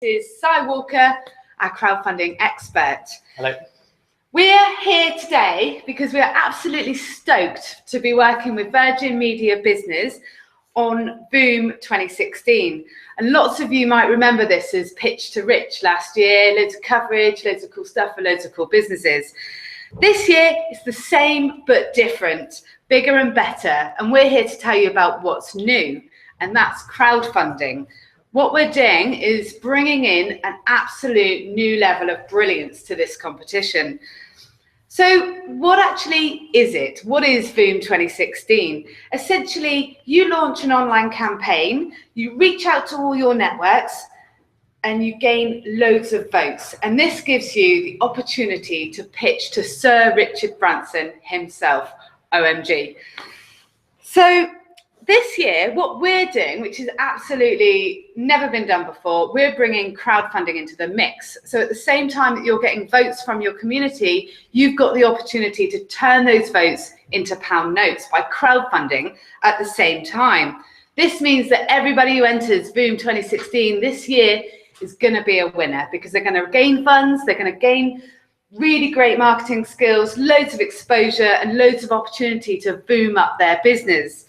This is Si Walker, our crowdfunding expert. Hello. We're here today because we are absolutely stoked to be working with Virgin Media Business on VOOM 2016. And lots of you might remember this as Pitch to Rich last year, loads of coverage, loads of cool stuff for loads of cool businesses. This year it's the same but different, bigger and better. And we're here to tell you about what's new, and that's crowdfunding. What we're doing is bringing in an absolute new level of brilliance to this competition. So what actually is it? What is VOOM 2016? Essentially, you launch an online campaign, you reach out to all your networks, and you gain loads of votes. And this gives you the opportunity to pitch to Sir Richard Branson himself, OMG. So this year, what we're doing, which has absolutely never been done before, we're bringing crowdfunding into the mix. So at the same time that you're getting votes from your community, you've got the opportunity to turn those votes into pound notes by crowdfunding at the same time. This means that everybody who enters VOOM 2016 this year is going to be a winner because they're going to gain funds, they're going to gain really great marketing skills, loads of exposure, and loads of opportunity to boom up their business.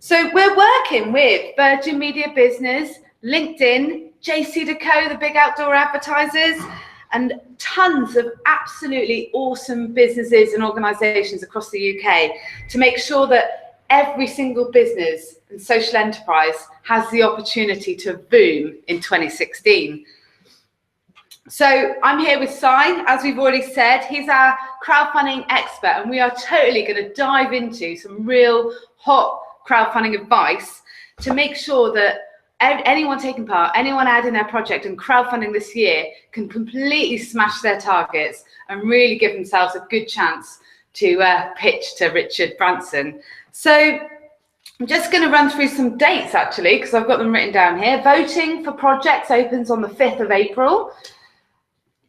So we're working with Virgin Media Business, LinkedIn, JC&Co, the big outdoor advertisers, and tons of absolutely awesome businesses and organisations across the UK to make sure that every single business and social enterprise has the opportunity to boom in 2016. So I'm here with Si, as we've already said. He's our crowdfunding expert, and we are totally going to dive into some real hot crowdfunding advice to make sure that anyone taking part, anyone adding their project and crowdfunding this year can completely smash their targets and really give themselves a good chance to pitch to Richard Branson. So I'm just going to run through some dates actually, because I've got them written down here. Voting for projects opens on the 5th of April.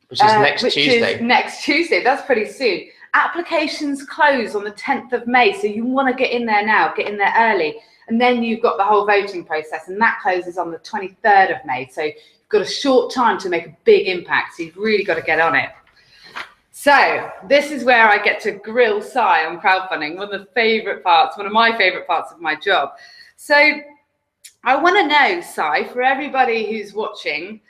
Which is next Tuesday. Is next Tuesday, that's pretty soon. Applications close on the 10th of May, so you want to get in there now, get in there early. And then you've got the whole voting process, and that closes on the 23rd of May. So you've got a short time to make a big impact, so you've really got to get on it. So this is where I get to grill Si on crowdfunding, one of my favourite parts of my job. So I want to know, Si, for everybody who's watching,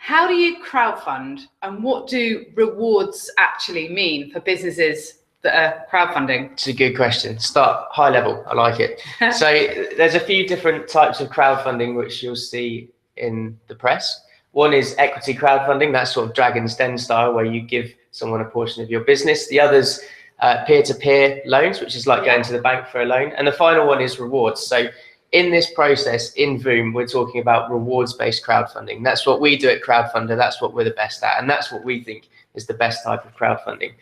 how do you crowdfund, and what do rewards actually mean for businesses that are crowdfunding? It's a good question. Start high level. I like it. So there's a few different types of crowdfunding which you'll see in the press. One is equity crowdfunding. That's sort of Dragon's Den style, where you give someone a portion of your business. The other's peer-to-peer loans, which is like going to the bank for a loan. And the final one is rewards. So in this process, in VOOM, we're talking about rewards-based crowdfunding. That's what we do at Crowdfunder. That's what we're the best at. And that's what we think is the best type of crowdfunding.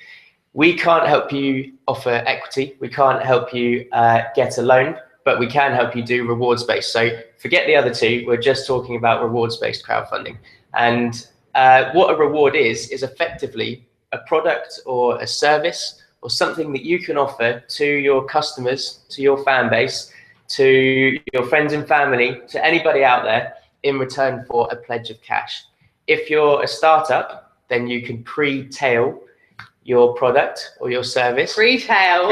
We can't help you offer equity. We can't help you get a loan, but we can help you do rewards-based. So forget the other two. We're just talking about rewards-based crowdfunding. And what a reward is effectively a product or a service or something that you can offer to your customers, to your fan base, to your friends and family, to anybody out there in return for a pledge of cash. If you're a startup, then you can pre-tail your product or your service. Pre-tail.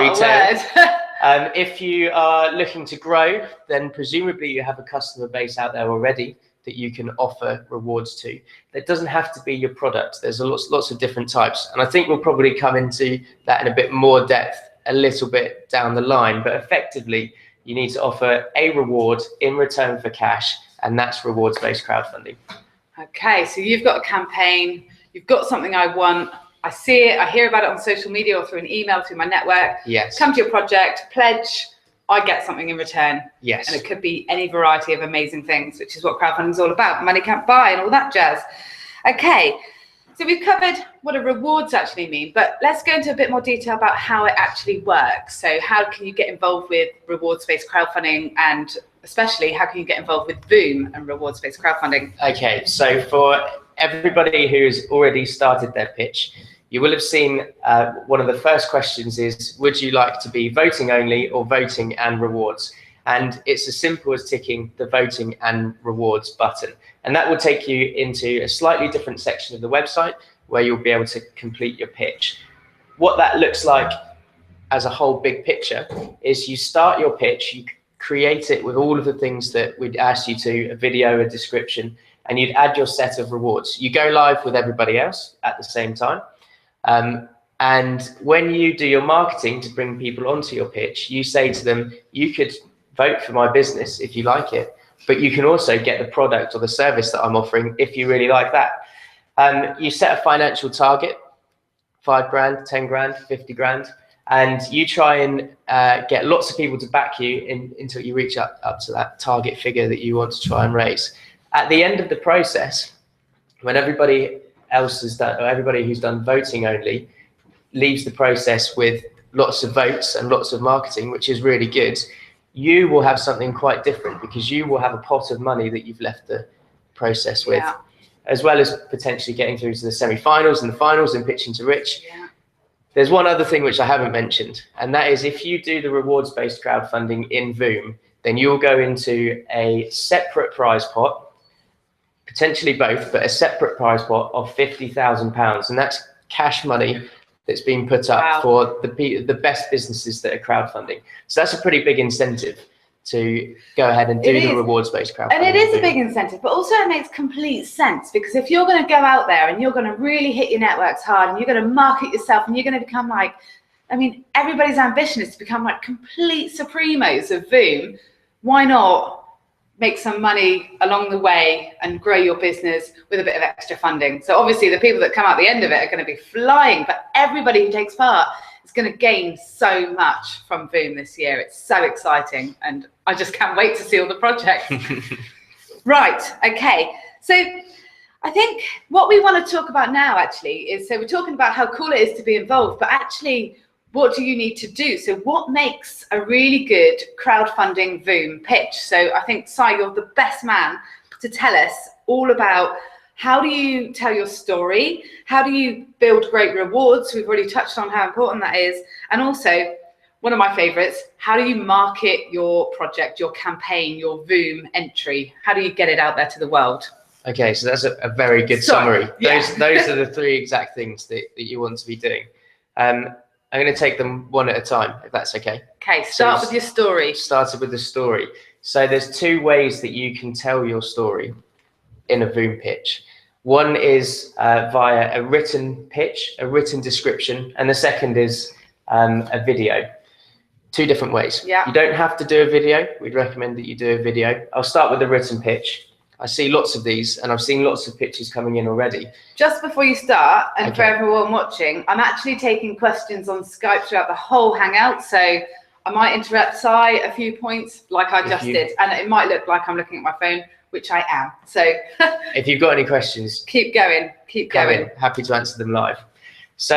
If you are looking to grow, then presumably you have a customer base out there already that you can offer rewards to. That doesn't have to be your product. There's lots of different types. And I think we'll probably come into that in a bit more depth a little bit down the line. But effectively, you need to offer a reward in return for cash, and that's rewards-based crowdfunding. Okay, so you've got a campaign, you've got something I want, I see it, I hear about it on social media or through an email, through my network. Yes. Come to your project, pledge, I get something in return. Yes. And it could be any variety of amazing things, which is what crowdfunding is all about. Money can't buy and all that jazz. Okay. So we've covered what a rewards actually mean, but let's go into a bit more detail about how it actually works. So how can you get involved with rewards-based crowdfunding, and especially how can you get involved with VOOM and rewards-based crowdfunding? Okay, so for everybody who's already started their pitch, you will have seen one of the first questions is, would you like to be voting only or voting and rewards? And it's as simple as ticking the voting and rewards button. And that will take you into a slightly different section of the website where you'll be able to complete your pitch. What that looks like as a whole big picture is you start your pitch, you create it with all of the things that we'd ask you to, a video, a description, and you'd add your set of rewards. You go live with everybody else at the same time. And when you do your marketing to bring people onto your pitch, you say to them, you could vote for my business if you like it, but you can also get the product or the service that I'm offering if you really like that. You set a financial target, 5 grand, 10 grand, 50 grand, and you try and get lots of people to back you until you reach up to that target figure that you want to try and raise. At the end of the process, when everybody else has done, or everybody who's done voting only, leaves the process with lots of votes and lots of marketing, which is really good, you will have something quite different because you will have a pot of money that you've left the process with, as well as potentially getting through to the semi-finals and the finals and pitching to Rich. There's one other thing which I haven't mentioned, and that is if you do the rewards-based crowdfunding in VOOM, then you'll go into a separate prize pot, potentially both, but a separate prize pot of £50,000, and that's cash money that's been put up for the best businesses that are crowdfunding. So that's a pretty big incentive to go ahead and do the rewards-based crowdfunding. And it is a big incentive, but also it makes complete sense, because if you're going to go out there and you're going to really hit your networks hard and you're going to market yourself and you're going to become like, I mean, everybody's ambition is to become like complete supremos of VOOM. Why not make some money along the way and grow your business with a bit of extra funding? So obviously the people that come out the end of it are going to be flying, but everybody who takes part is going to gain so much from VOOM this year. It's so exciting, and I just can't wait to see all the projects. Right, okay. So I think what we want to talk about now actually is, so we're talking about how cool it is to be involved, but actually what do you need to do? So what makes a really good crowdfunding VOOM pitch? So I think, Si, you're the best man to tell us all about how do you tell your story? How do you build great rewards? We've already touched on how important that is. And also, one of my favorites, how do you market your project, your campaign, your VOOM entry? How do you get it out there to the world? Okay, so that's a very good summary. Those are the 3 exact things that you want to be doing. I'm going to take them one at a time, if that's okay. Okay, start with your story. Started with the story. So there's 2 ways that you can tell your story in a VOOM pitch. One is via a written pitch, a written description, and the second is a video. 2 different ways. You don't have to do a video. We'd recommend that you do a video. I'll start with the written pitch. I see lots of these, and I've seen lots of pitches coming in already. Just before you start, and for everyone watching, I'm actually taking questions on Skype throughout the whole Hangout, so I might interrupt Si a few points like I just did, and it might look like I'm looking at my phone, which I am. So if you've got any questions, keep going. Happy to answer them live. So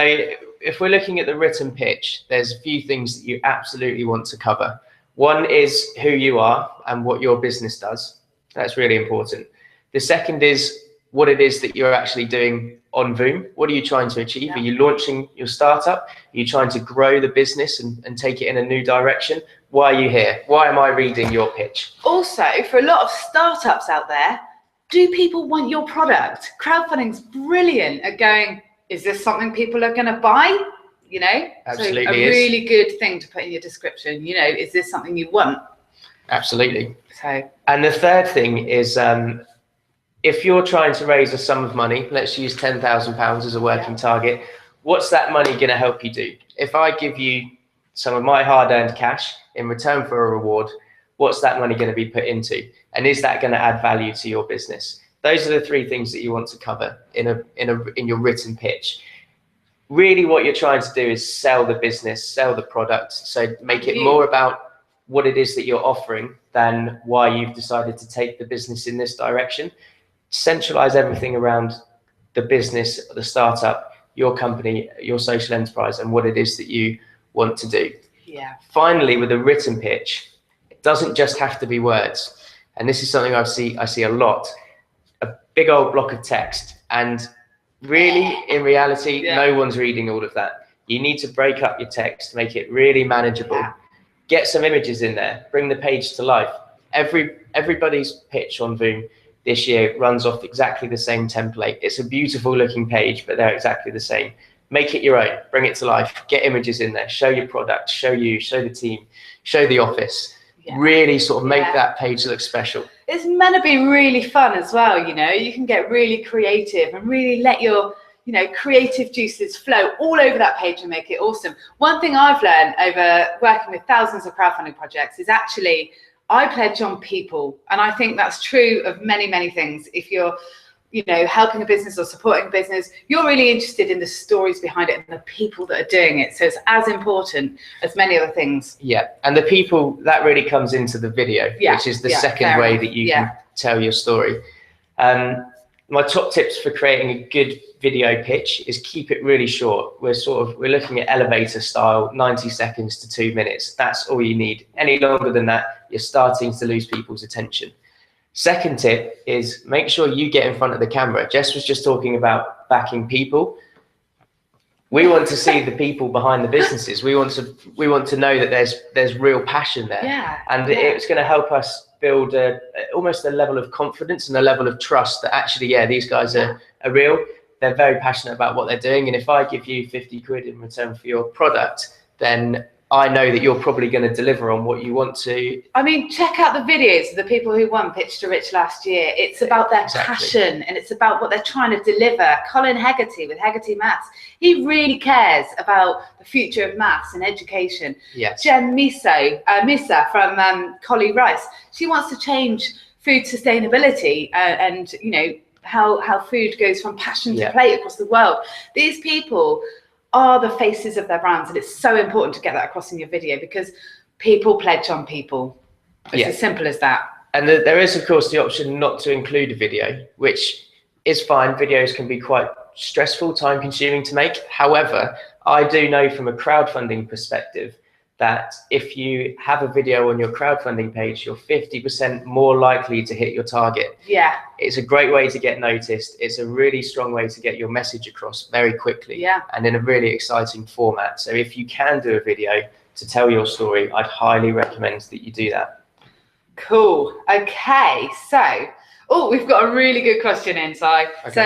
if we're looking at the written pitch, there's a few things that you absolutely want to cover. One is who you are and what your business does. That's really important. The second is what it is that you're actually doing on VOOM. What are you trying to achieve? Are you launching your startup? Are you trying to grow the business and take it in a new direction? Why are you here? Why am I reading your pitch? Also, for a lot of startups out there, do people want your product? Crowdfunding's brilliant at going, is this something people are going to buy? You know, absolutely, so a really good thing to put in your description. You know, is this something you want? Absolutely. So, and the third thing is, if you're trying to raise a sum of money, let's use £10,000 as a working target, what's that money going to help you do? If I give you some of my hard-earned cash in return for a reward, what's that money going to be put into? And is that going to add value to your business? Those are the 3 things that you want to cover in your written pitch. Really what you're trying to do is sell the business, sell the product. So make it more about what it is that you're offering than why you've decided to take the business in this direction. Centralize everything around the business, the startup, your company, your social enterprise, and what it is that you want to do. Finally, with a written pitch, it doesn't just have to be words. And this is something I see a lot, a big old block of text. And really, in reality, no one's reading all of that. You need to break up your text, make it really manageable. Get some images in there, bring the page to life. Everybody's pitch on VOOM this year runs off exactly the same template. It's a beautiful looking page, but they're exactly the same. Make it your own, bring it to life, get images in there, show your product, show the team, show the office. Really sort of make that page look special. It's meant to be really fun as well, you know. You can get really creative and really let your, you know, creative juices flow all over that page and make it awesome. One thing I've learned over working with thousands of crowdfunding projects is actually I pledge on people. And I think that's true of many, many things. If you're, you know, helping a business or supporting a business, you're really interested in the stories behind it and the people that are doing it. So it's as important as many other things. Yeah, and the people, that really comes into the video, which is the second way that you can tell your story. My top tips for creating a good video pitch is keep it really short. We're looking at elevator style, 90 seconds to 2 minutes. That's all you need. Any longer than that, you're starting to lose people's attention. Second tip is make sure you get in front of the camera. Jess was just talking about backing people. We want to see the people behind the businesses. We want to know that there's real passion there. And it's going to help us build almost a level of confidence and a level of trust that actually, these guys are real. They're very passionate about what they're doing. And if I give you 50 quid in return for your product, then I know that you're probably going to deliver on what you want to. I mean, check out the videos of the people who won Pitch to Rich last year. It's about their passion and it's about what they're trying to deliver. Colin Hegarty with Hegarty Maths, he really cares about the future of maths and education. Yes. Jen Misa from Collie Rice, she wants to change food sustainability and you know how food goes from passion to plate across the world. These people are the faces of their brands, and it's so important to get that across in your video because people pledge on people. It's as simple as that. And there is, of course, the option not to include a video, which is fine. Videos can be quite stressful, time consuming to make. However, I do know from a crowdfunding perspective that if you have a video on your crowdfunding page, you're 50% more likely to hit your target. Yeah. It's a great way to get noticed. It's a really strong way to get your message across very quickly and in a really exciting format. So if you can do a video to tell your story, I'd highly recommend that you do that. Cool. Okay, so we've got a really good question in, Si. Okay. So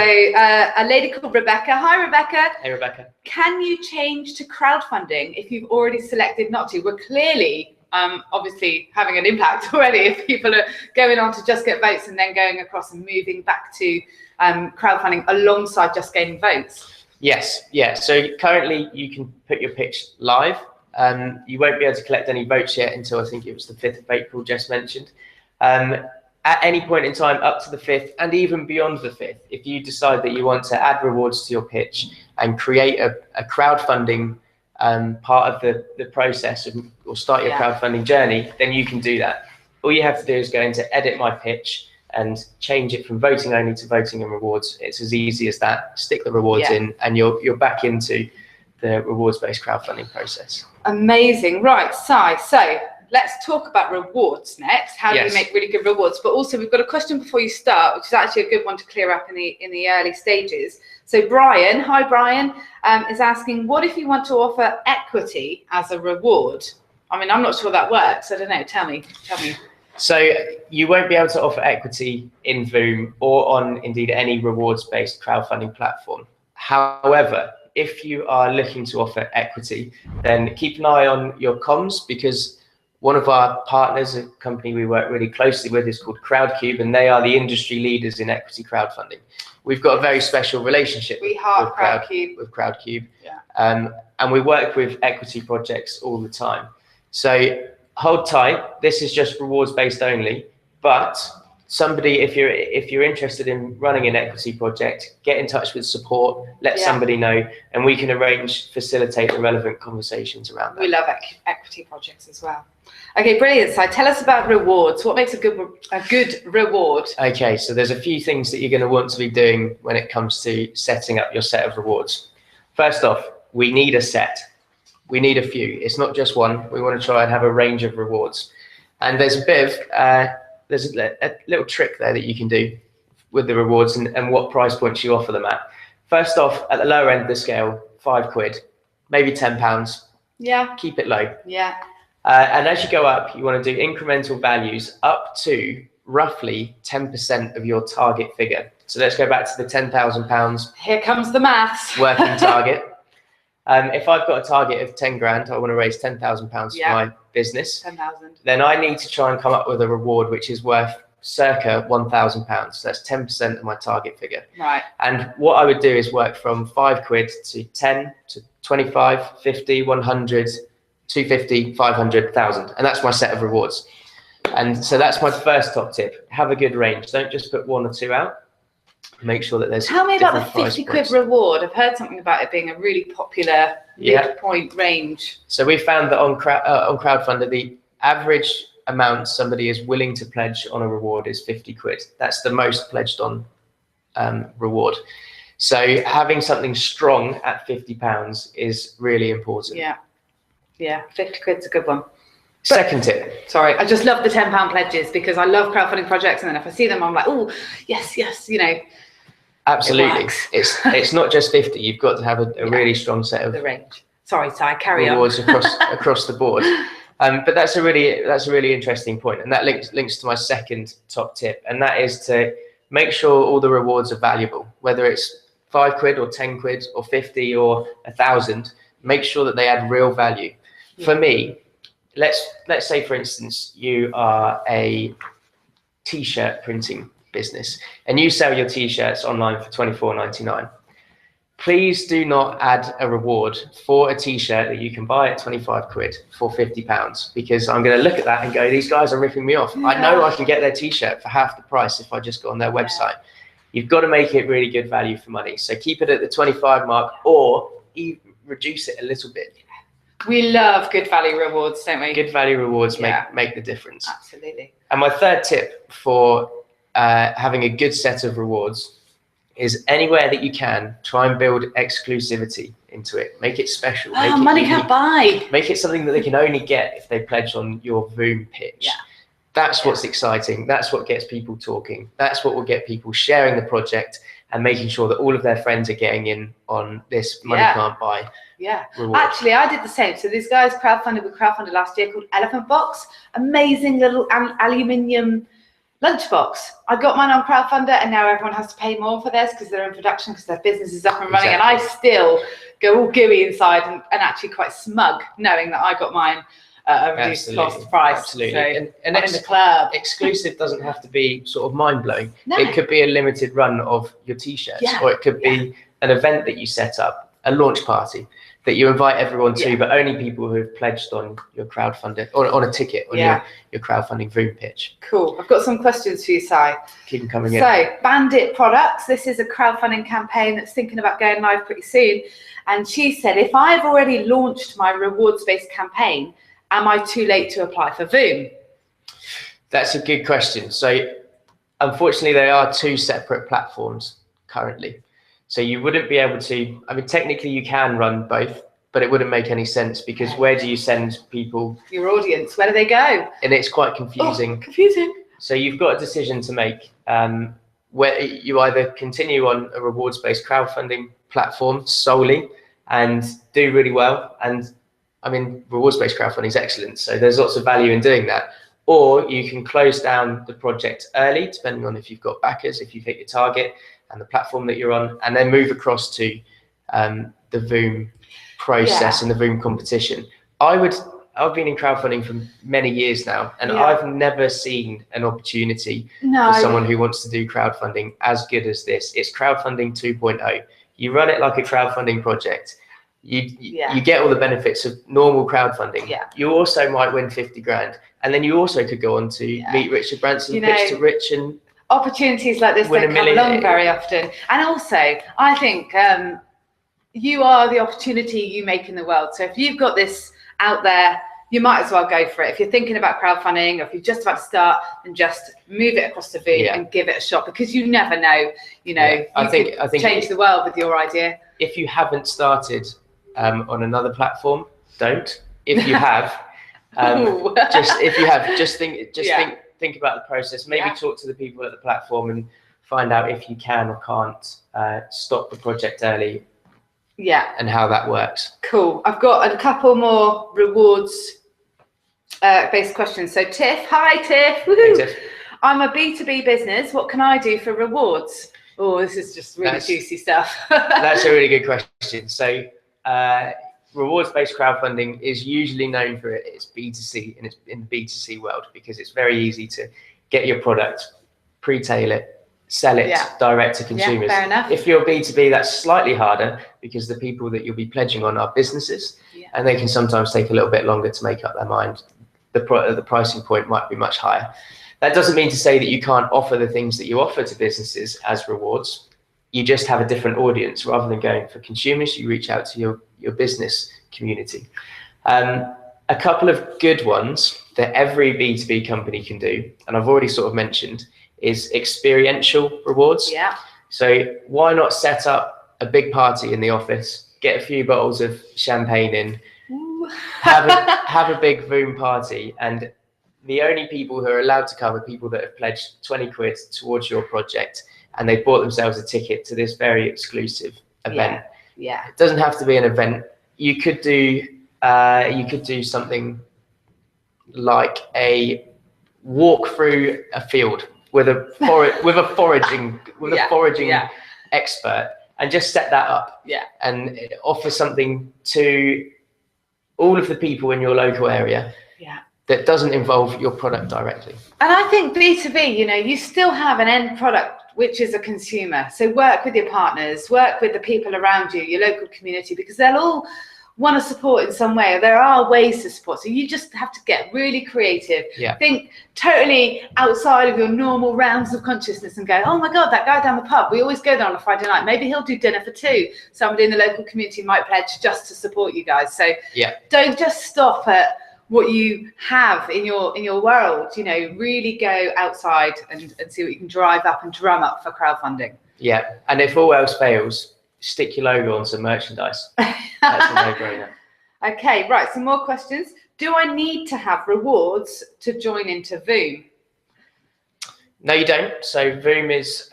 a lady called Rebecca. Hi, Rebecca. Hey, Rebecca. Can you change to crowdfunding if you've already selected not to? We're clearly, obviously, having an impact already if people are going on to Just Get Votes and then going across and moving back to crowdfunding alongside Just Gaining Votes. Yes, yeah. So currently you can put your pitch live. You won't be able to collect any votes yet until I think it was the 5th of April, Jess mentioned. At any point in time up to the 5th and even beyond the 5th, if you decide that you want to add rewards to your pitch and create a crowdfunding part of the process or start your crowdfunding journey, then you can do that. All you have to do is go into edit my pitch and change it from voting only to voting and rewards. It's as easy as that. Stick the rewards in and you're back into the rewards-based crowdfunding process. Amazing. Right, Si, so let's talk about rewards next. How do we make really good rewards? But also we've got a question before you start, which is actually a good one to clear up in the early stages. So Brian, hi Brian, is asking, what if you want to offer equity as a reward? I mean, I'm not sure that works. I don't know. Tell me. So you won't be able to offer equity in VOOM or on indeed any rewards-based crowdfunding platform. However, if you are looking to offer equity, then keep an eye on your comms, because one of our partners, a company we work really closely with, is called Crowdcube, and they are the industry leaders in equity crowdfunding. We've got a very special relationship with Crowdcube, and we work with equity projects all the time. So hold tight. This is just rewards based only, but somebody, if you're interested in running an equity project, get in touch with support, let somebody know, and we can facilitate the relevant conversations around that. We love equity projects as well. Okay, brilliant. So tell us about rewards. What makes a good reward? Okay, so there's a few things that you're going to want to be doing when it comes to setting up your set of rewards. First off, we need a set. We need a few. It's not just one. We want to try and have a range of rewards. And there's a bit of there's a little trick there that you can do with the rewards and what price points you offer them at. First off, at the lower end of the scale, £5, maybe £10. Yeah. Keep it low. Yeah. And as you go up, you want to do incremental values up to roughly 10% of your target figure. So let's go back to the £10,000. Here comes the maths. Working target. If I've got a target of 10 grand, I want to raise £10,000 for my business. 10,000. Then I need to try and come up with a reward which is worth circa £1,000. So that's 10% of my target figure. Right. And what I would do is work from £5 to 10 to 25, 50, 100, 250, 500, 1,000. And that's my set of rewards. And so that's my first top tip. Have a good range. Don't just put one or two out. Make sure that there's. Tell me about the 50 quid reward. I've heard something about it being a really popular midpoint range. So we found that on Crowdfunder, the average amount somebody is willing to pledge on a reward is 50 quid. That's the most pledged on reward. So having something strong at £50 is really important. Yeah, 50 quid's a good one. Second tip. Sorry, I just love the £10 pledges because I love crowdfunding projects, and then if I see them, I'm like, oh, yes, you know. Absolutely. It's not just 50. You've got to have a really strong set of the range. Sorry, carry rewards on. across the board. But that's a really interesting point, and that links to my second top tip, and that is to make sure all the rewards are valuable, whether it's 5 quid or 10 quid or 50 or 1,000. Make sure that they add real value. For me, let's say, for instance, you are a t-shirt printing business and you sell your t-shirts online for £24.99. Please do not add a reward for a t-shirt that you can buy at 25 quid for £50, because I'm going to look at that and go, these guys are ripping me off. I know I can get their t-shirt for half the price if I just go on their website. You've got to make it really good value for money. So keep it at the 25 mark, or even reduce it a little bit. We love good value rewards, don't we? Good value rewards make the difference. Absolutely. And my third tip for having a good set of rewards is anywhere that you can, try and build exclusivity into it. Make it special. Make it money unique. can't buy. Make it something that they can only get if they pledge on your VOOM pitch. That's what's exciting. That's what gets people talking. That's what will get people sharing the project and making sure that all of their friends are getting in on this money can't buy. Reward. Actually, I did the same. So these guys crowdfunded last year called Elephant Box. Amazing little aluminium lunchbox. I got mine on Crowdfunder, and now everyone has to pay more for theirs because they're in production, because their business is up and running. And I still go all gooey inside and actually quite smug knowing that I got mine at a reduced cost price. Absolutely. So and I'm in the club. Exclusive doesn't have to be sort of mind-blowing. No. It could be a limited run of your t-shirts, or it could be an event that you set up, a launch party that you invite everyone to, but only people who have pledged on your crowdfunder, or on a ticket on your crowdfunding VOOM pitch. Cool. I've got some questions for you, Si. Keep them coming in. So, Bandit Products, this is a crowdfunding campaign that's thinking about going live pretty soon. And she said, if I've already launched my rewards-based campaign, am I too late to apply for VOOM? That's a good question. So, unfortunately, there are two separate platforms currently. So you wouldn't be able to, I mean, technically you can run both, but it wouldn't make any sense, because where do you send people? Your audience, where do they go? And it's quite confusing. Oh, confusing. So you've got a decision to make, where you either continue on a rewards-based crowdfunding platform solely and do really well. And I mean, rewards-based crowdfunding is excellent, so there's lots of value in doing that. Or you can close down the project early, depending on if you've got backers, if you've hit your target and the platform that you're on, and then move across to the VOOM process and the VOOM competition. I've been in crowdfunding for many years now, and I've never seen an opportunity for someone who wants to do crowdfunding as good as this. It's crowdfunding 2.0. You run it like a crowdfunding project. You get all the benefits of normal crowdfunding. You also might win 50 grand, and then you also could go on to meet Richard Branson, pitch to Rich, and opportunities like this don't come along very often. And also, I think you are the opportunity you make in the world. So if you've got this out there, you might as well go for it. If you're thinking about crowdfunding, or if you're just about to start, then just move it across to VOOM and give it a shot, because you never know, I think change the world with your idea. If you haven't started on another platform, don't. If you have, think about the process. Maybe talk to the people at the platform and find out if you can or can't stop the project early. And how that works. Cool. I've got a couple more rewards based questions. So Tiff, hi Tiff. Woohoo. Hey, Tiff. I'm a B2B business. What can I do for rewards? Oh, this is just really juicy stuff. That's a really good question. So rewards-based crowdfunding is usually known for its B2C, and it's in the B2C world because it's very easy to get your product, pre-tail it, sell it direct to consumers. Yeah, fair enough. If you're B2B, that's slightly harder because the people that you'll be pledging on are businesses, and they can sometimes take a little bit longer to make up their mind. The pricing point might be much higher. That doesn't mean to say that you can't offer the things that you offer to businesses as rewards. You just have a different audience. Rather than going for consumers, you reach out to your business community. A couple of good ones that every B2B company can do, and I've already sort of mentioned, is experiential rewards. Yeah. So why not set up a big party in the office, get a few bottles of champagne in, have a big VOOM party, and the only people who are allowed to come are people that have pledged 20 quid towards your project, and they bought themselves a ticket to this very exclusive event. Yeah. It doesn't have to be an event. You could do something like a walk through a field with a foraging expert, and just set that up. Yeah. And offer something to all of the people in your local area. Yeah. That doesn't involve your product directly. And I think B2B, you still have an end product, which is a consumer. So work with your partners, work with the people around you, your local community, because they'll all want to support in some way. There are ways to support. So you just have to get really creative. Yeah. Think totally outside of your normal realms of consciousness and go, oh my God, that guy down the pub, we always go there on a Friday night. Maybe he'll do dinner for two. Somebody in the local community might pledge just to support you guys. So don't just stop at what you have in your world, really go outside and see what you can drive up and drum up for crowdfunding. Yeah, and if all else fails, stick your logo on some merchandise. That's a no-brainer. Okay, right, some more questions. Do I need to have rewards to join into VOOM? No, you don't. So VOOM is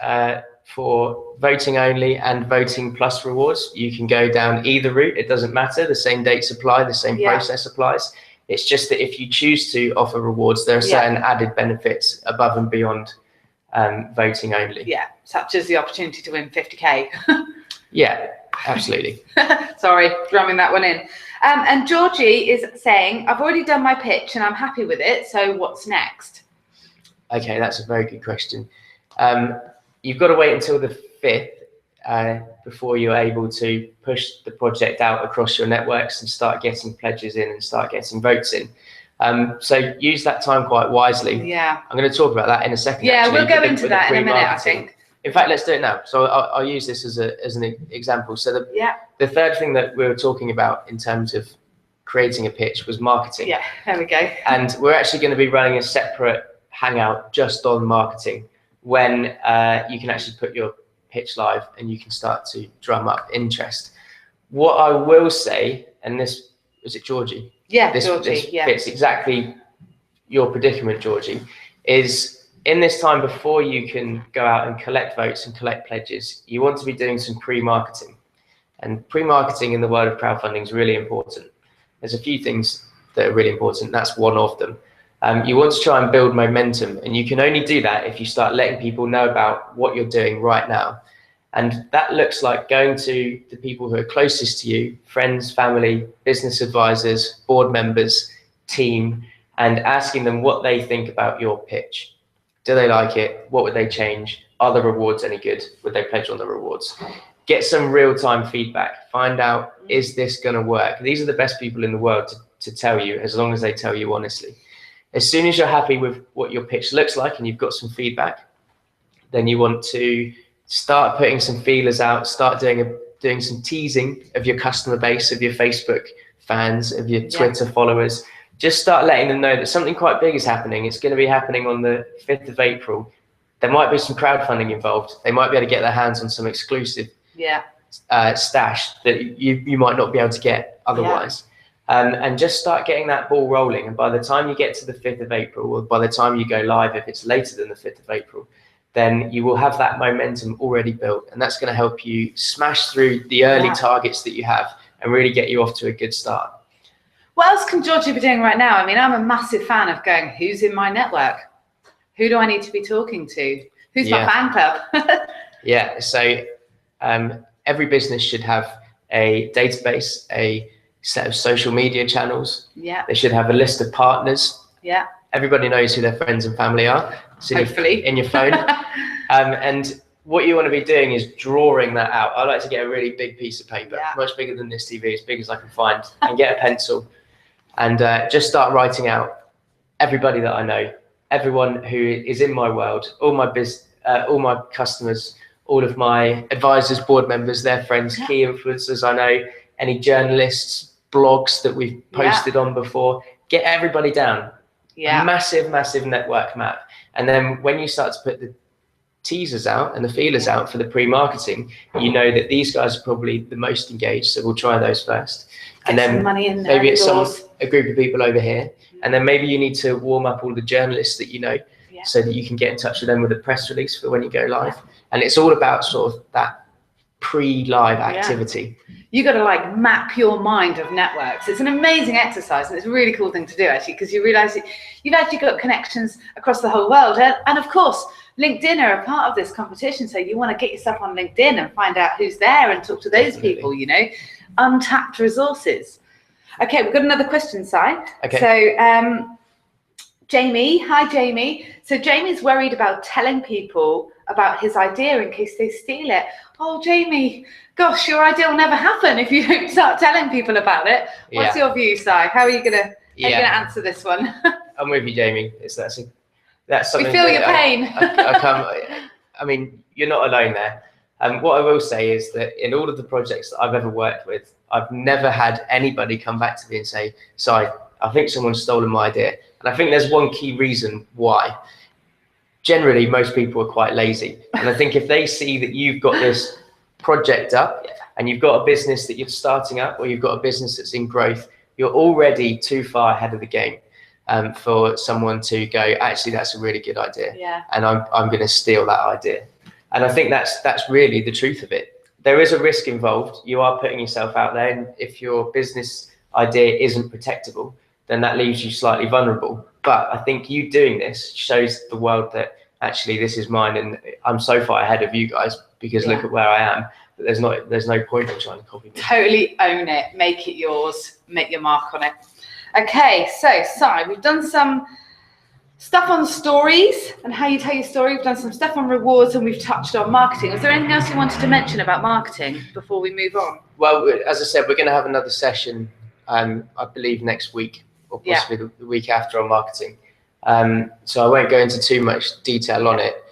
for voting only and voting plus rewards. You can go down either route. It doesn't matter. The same dates apply, the same process applies. It's just that if you choose to offer rewards, there are certain added benefits above and beyond voting only. Yeah, such as the opportunity to win 50k. Yeah, absolutely. Sorry, drumming that one in. And Georgie is saying, I've already done my pitch and I'm happy with it, so what's next? Okay, that's a very good question. You've got to wait until the 5th before you're able to push the project out across your networks and start getting pledges in and start getting votes in. So use that time quite wisely. Yeah. I'm going to talk about that in a second. Yeah, actually, we'll go into that in a minute, I think. In fact, let's do it now. So I'll use this as an example. So the third thing that we were talking about in terms of creating a pitch was marketing. Yeah, there we go. And we're actually going to be running a separate Hangout just on marketing when you can actually put your pitch live and you can start to drum up interest. What I will say, and this, is it Georgie? Yeah, this Georgie, fits exactly your predicament, Georgie, is in this time before you can go out and collect votes and collect pledges, you want to be doing some pre-marketing. And pre-marketing in the world of crowdfunding is really important. There's a few things that are really important. That's one of them. You want to try and build momentum, and you can only do that if you start letting people know about what you're doing right now. And that looks like going to the people who are closest to you, friends, family, business advisors, board members, team, and asking them what they think about your pitch. Do they like it? What would they change? Are the rewards any good? Would they pledge on the rewards? Get some real-time feedback. Find out, is this going to work? These are the best people in the world to tell you, as long as they tell you honestly. As soon as you're happy with what your pitch looks like and you've got some feedback, then you want to start putting some feelers out, start doing some teasing of your customer base, of your Facebook fans, of your Twitter followers. Just start letting them know that something quite big is happening. It's going to be happening on the 5th of April. There might be some crowdfunding involved. They might be able to get their hands on some exclusive stash that you might not be able to get otherwise. And just start getting that ball rolling. And by the time you get to the 5th of April, or by the time you go live, if it's later than the 5th of April, then you will have that momentum already built. And that's going to help you smash through the early targets that you have and really get you off to a good start. What else can Georgia be doing right now? I mean, I'm a massive fan of going, who's in my network? Who do I need to be talking to? Who's my fan club? Yeah, so every business should have a database, a set of social media channels. Yeah. They should have a list of partners. Yeah. Everybody knows who their friends and family are. It's Hopefully. in your phone. And what you want to be doing is drawing that out. I like to get a really big piece of paper, much bigger than this TV, as big as I can find, and get a pencil and just start writing out everybody that I know, everyone who is in my world, all my customers, all of my advisors, board members, their friends, key influencers I know, any journalists, blogs that we've posted on before. Get everybody down. A massive network map. And then when you start to put the teasers out and the feelers out for the pre-marketing, you know that these guys are probably the most engaged, so we'll try those first. And then maybe it's a group of people over here, and then maybe you need to warm up all the journalists that you know, so that you can get in touch with them with a press release for when you go live. And it's all about sort of that pre-live activity. You got to like map your mind of networks. It's an amazing exercise, and it's a really cool thing to do actually, because you realize you've actually got connections across the whole world. And of course, LinkedIn are a part of this competition, so you want to get yourself on LinkedIn and find out who's there and talk to those people, you know, untapped resources. Okay, we've got another question, Si. Okay. So Jamie, hi Jamie. So Jamie's worried about telling people about his idea in case they steal it. Oh, Jamie, gosh, your idea will never happen if you don't start telling people about it. What's your view, Si? How are you gonna answer this one? I'm with you, Jamie. That's something. We feel your pain. I mean, you're not alone there. What I will say is that in all of the projects that I've ever worked with, I've never had anybody come back to me and say, Si, I think someone's stolen my idea. And I think there's one key reason why. Generally, most people are quite lazy. And I think if they see that you've got this project up and you've got a business that you're starting up, or you've got a business that's in growth, you're already too far ahead of the game for someone to go, actually, that's a really good idea. And I'm going to steal that idea. And I think that's really the truth of it. There is a risk involved. You are putting yourself out there. And if your business idea isn't protectable, then that leaves you slightly vulnerable. But I think you doing this shows the world that actually this is mine, and I'm so far ahead of you guys because look at where I am. That there's no point in trying to copy me. Totally own it, make it yours, make your mark on it. Okay, so Si, we've done some stuff on stories and how you tell your story. We've done some stuff on rewards, and we've touched on marketing. Is there anything else you wanted to mention about marketing before we move on? Well, as I said, we're going to have another session, I believe next week, or possibly the week after, on marketing. So I won't go into too much detail on it.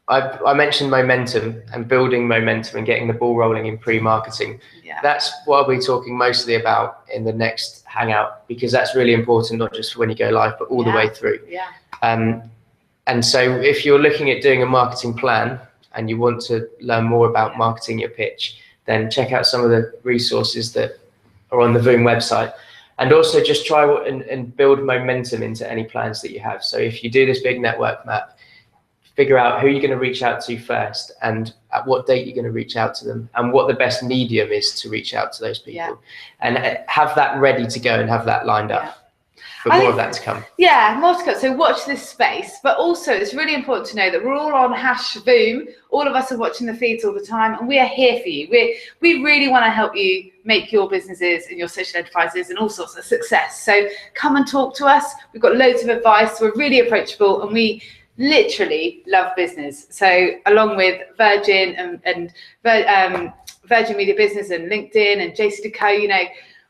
I mentioned momentum and building momentum and getting the ball rolling in pre-marketing. That's what I'll be talking mostly about in the next Hangout, because that's really important, not just for when you go live, but all the way through. And so if you're looking at doing a marketing plan and you want to learn more about marketing your pitch, then check out some of the resources that are on the VOOM website. And also just try and build momentum into any plans that you have. So if you do this big network map, figure out who you're going to reach out to first and at what date you're going to reach out to them and what the best medium is to reach out to those people. And have that ready to go and have that lined up. But more of that to come. Yeah, more to come. So watch this space. But also, it's really important to know that we're all on #VOOM. All of us are watching the feeds all the time, and we are here for you. We really want to help you make your businesses and your social enterprises and all sorts of success. So come and talk to us. We've got loads of advice. We're really approachable, and we literally love business. So along with Virgin and Virgin Media Business and LinkedIn and JC2Co, you know,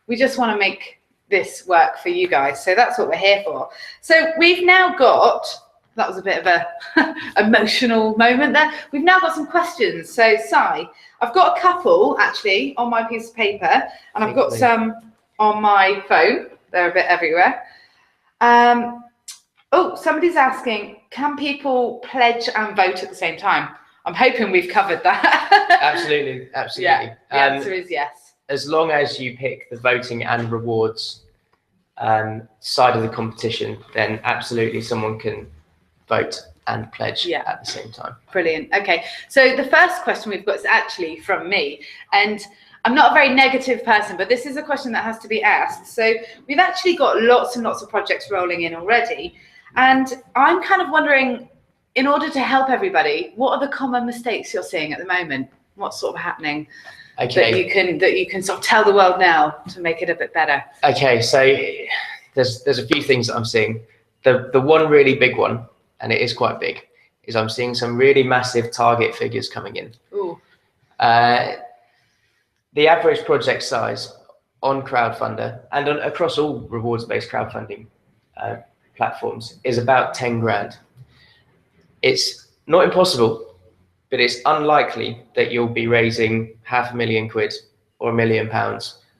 we just want to make this work for you guys. So that's what we're here for. So we've now got, that was a bit of a emotional moment there. We've now got some questions. So Si, I've got a couple actually on my piece of paper, and I've got some on my phone. They're a bit everywhere. Oh, somebody's asking, can people pledge and vote at the same time? I'm hoping we've covered that. Absolutely. Yeah, the answer is yes. As long as you pick the voting and rewards side of the competition, then absolutely someone can vote and pledge at the same time. Brilliant. Okay, so the first question we've got is actually from me, and I'm not a very negative person, but this is a question that has to be asked. So we've actually got lots and lots of projects rolling in already. And I'm kind of wondering, in order to help everybody, what are the common mistakes you're seeing at the moment? What's sort of happening that you can sort of tell the world now to make it a bit better? Okay, so there's a few things that I'm seeing. The one really big one, and it is quite big, is I'm seeing some really massive target figures coming in. Ooh. The average project size on Crowdfunder and across all rewards-based crowdfunding platforms is about 10 grand. It's not impossible, but it's unlikely that you'll be raising £500,000 or £1 million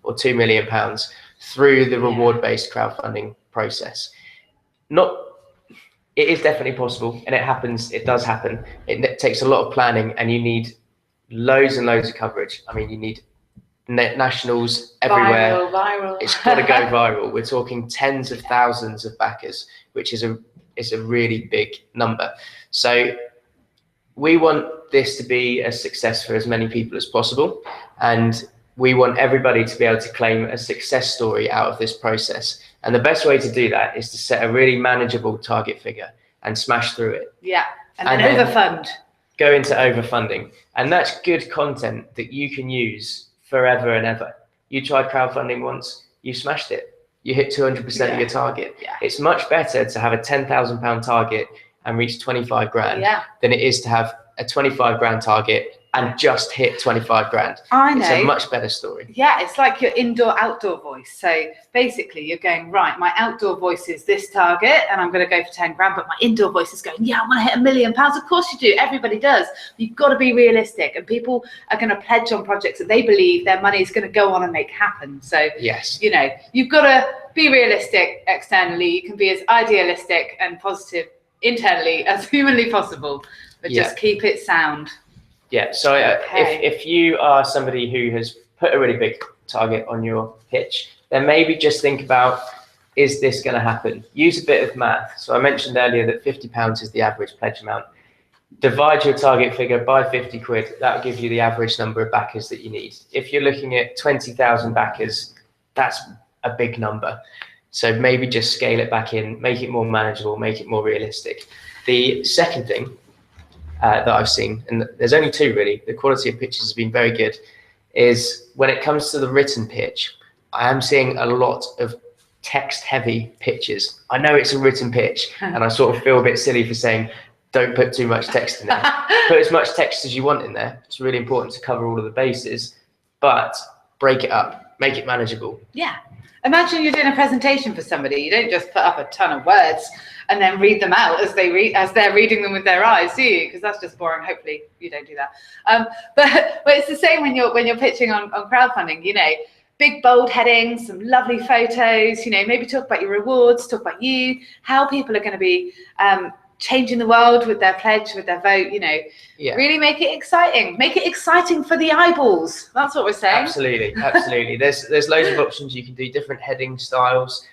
or £2 million through the reward-based crowdfunding process. It is definitely possible, and it happens. It does happen. It takes a lot of planning, and you need loads and loads of coverage. I mean, you need nationals everywhere. Viral. It's got to go viral. We're talking tens of thousands of backers, which is a really big number. So we want this to be a success for as many people as possible, and we want everybody to be able to claim a success story out of this process. And the best way to do that is to set a really manageable target figure and smash through it. Yeah, and then overfund. Go into overfunding. And that's good content that you can use forever and ever. You tried crowdfunding once, you smashed it. You hit 200% of your target. Yeah. It's much better to have a £10,000 target and reach 25 grand than it is to have a 25 grand target and just hit 25 grand. I know. It's a much better story. Yeah, it's like your indoor-outdoor voice. So basically you're going, right, my outdoor voice is this target and I'm going to go for 10 grand, but my indoor voice is going, yeah, I want to hit £1 million. Of course you do. Everybody does. You've got to be realistic, and people are going to pledge on projects that they believe their money is going to go on and make happen. So, yes, you know, you've got to be realistic externally. You can be as idealistic and positive internally as humanly possible, but just keep it sound. Yeah, so if you are somebody who has put a really big target on your pitch, then maybe just think about, is this going to happen? Use a bit of math. So I mentioned earlier that £50 is the average pledge amount. Divide your target figure by 50 quid. That'll give you the average number of backers that you need. If you're looking at 20,000 backers, that's a big number. So maybe just scale it back in, make it more manageable, make it more realistic. The second thing that I've seen, and there's only two really, the quality of pitches has been very good, is when it comes to the written pitch, I am seeing a lot of text heavy pitches. I know it's a written pitch and I sort of feel a bit silly for saying, don't put too much text in there. Put as much text as you want in there. It's really important to cover all of the bases, but break it up, make it manageable. Yeah. Imagine you're doing a presentation for somebody. You don't just put up a ton of words and then read them out as they're reading them with their eyes, do you? Because that's just boring. Hopefully you don't do that. But it's the same when you're pitching on crowdfunding. You know, big bold headings, some lovely photos. You know, maybe talk about your rewards, talk about you, how people are going to be changing the world with their pledge, with their vote. You know, really make it exciting. Make it exciting for the eyeballs. That's what we're saying. Absolutely, absolutely. There's loads of options. You can do different heading styles.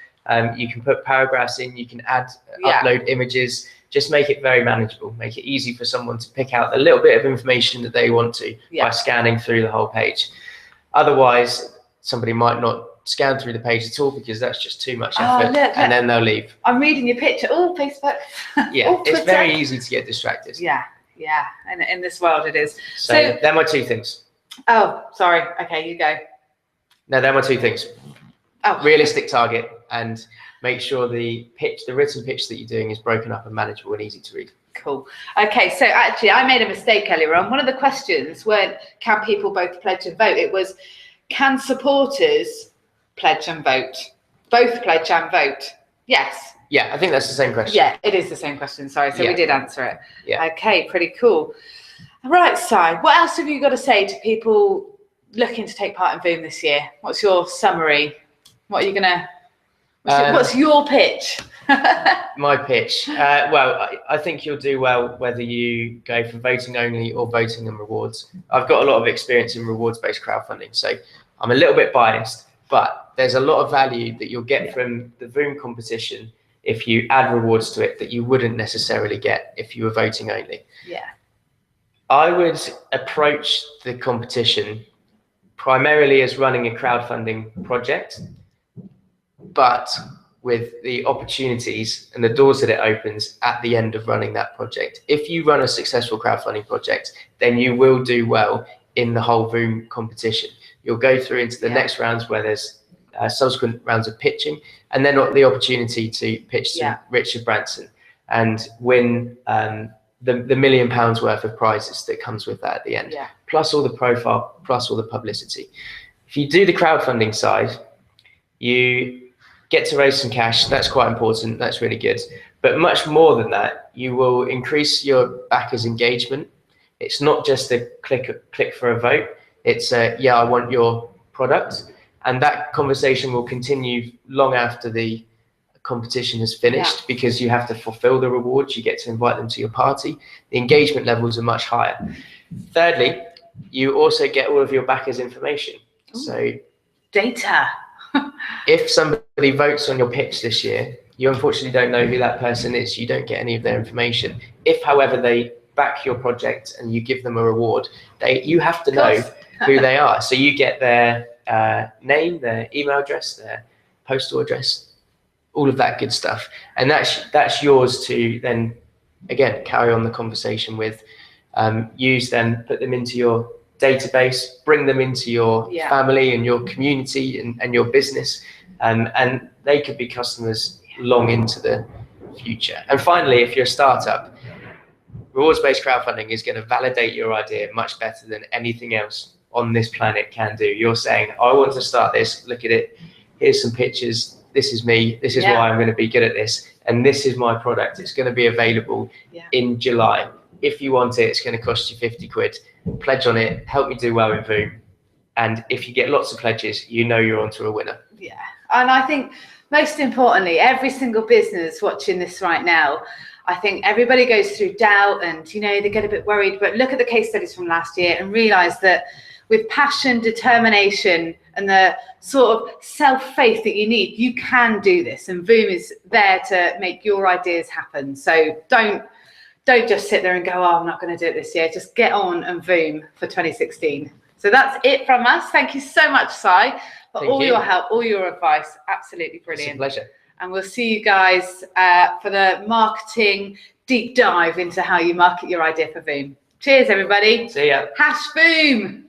You can put paragraphs in. You can add, upload images. Just make it very manageable. Make it easy for someone to pick out a little bit of information that they want to by scanning through the whole page. Otherwise, somebody might not scan through the page at all because that's just too much effort, and then they'll leave. I'm reading your picture. Oh, Facebook. Yeah, it's very easy to get distracted. Yeah, and in this world it is. So they're my two things. Oh, sorry. Okay, you go. No, they're my two things. Oh. Realistic target, and make sure the written pitch that you're doing is broken up and manageable and easy to read. Cool. Okay, so actually I made a mistake earlier on. One of the questions weren't, can people both pledge and vote? It was, can supporters pledge and vote? Both pledge and vote? Yes. Yeah, I think that's the same question. Yeah, it is the same question. Sorry, so we did answer it. Yeah. Okay, pretty cool. Right, Si, what else have you got to say to people looking to take part in VOOM this year? What's your summary? What are you gonna? What's your pitch? My pitch. Well, I think you'll do well whether you go for voting only or voting and rewards. I've got a lot of experience in rewards-based crowdfunding, so I'm a little bit biased, but there's a lot of value that you'll get from the VOOM competition if you add rewards to it that you wouldn't necessarily get if you were voting only. Yeah. I would approach the competition primarily as running a crowdfunding project, but with the opportunities and the doors that it opens at the end of running that project. If you run a successful crowdfunding project, then you will do well in the whole VOOM competition. You'll go through into the next rounds where there's subsequent rounds of pitching, and then the opportunity to pitch to Richard Branson and win the £1 million worth of prizes that comes with that at the end, plus all the profile, plus all the publicity. If you do the crowdfunding side, you get to raise some cash. That's quite important. That's really good. But much more than that, you will increase your backers' engagement. It's not just a click for a vote. It's yeah, I want your product. And that conversation will continue long after the competition has finished, because you have to fulfill the rewards. You get to invite them to your party. The engagement levels are much higher. Thirdly, you also get all of your backers' information. Ooh. So data. If somebody votes on your pitch this year, you unfortunately don't know who that person is. You don't get any of their information. If, however, they back your project and you give them a reward, you have to know who they are. So you get their name, their email address, their postal address, all of that good stuff. And that's yours to then, again, carry on the conversation with, use them, put them into your database, bring them into your family and your community and your business, and they could be customers long into the future. And finally, if you're a startup, rewards-based crowdfunding is going to validate your idea much better than anything else on this planet can do. You're saying, I want to start this, look at it, here's some pictures, this is me, this is why I'm going to be good at this, and this is my product. It's going to be available in July. If you want it, it's going to cost you 50 quid. Pledge on it, help me do well in VOOM. And if you get lots of pledges, you know you're onto a winner. Yeah, and I think most importantly, every single business watching this right now, I think everybody goes through doubt and, they get a bit worried, but look at the case studies from last year and realize that with passion, determination, and the sort of self-faith that you need, you can do this. And VOOM is there to make your ideas happen. So don't just sit there and go, oh, I'm not going to do it this year. Just get on and VOOM for 2016. So that's it from us. Thank you so much, Si, for all your help, all your advice. Absolutely brilliant. It's a pleasure. And we'll see you guys for the marketing deep dive into how you market your idea for VOOM. Cheers, everybody. See ya. #VOOM.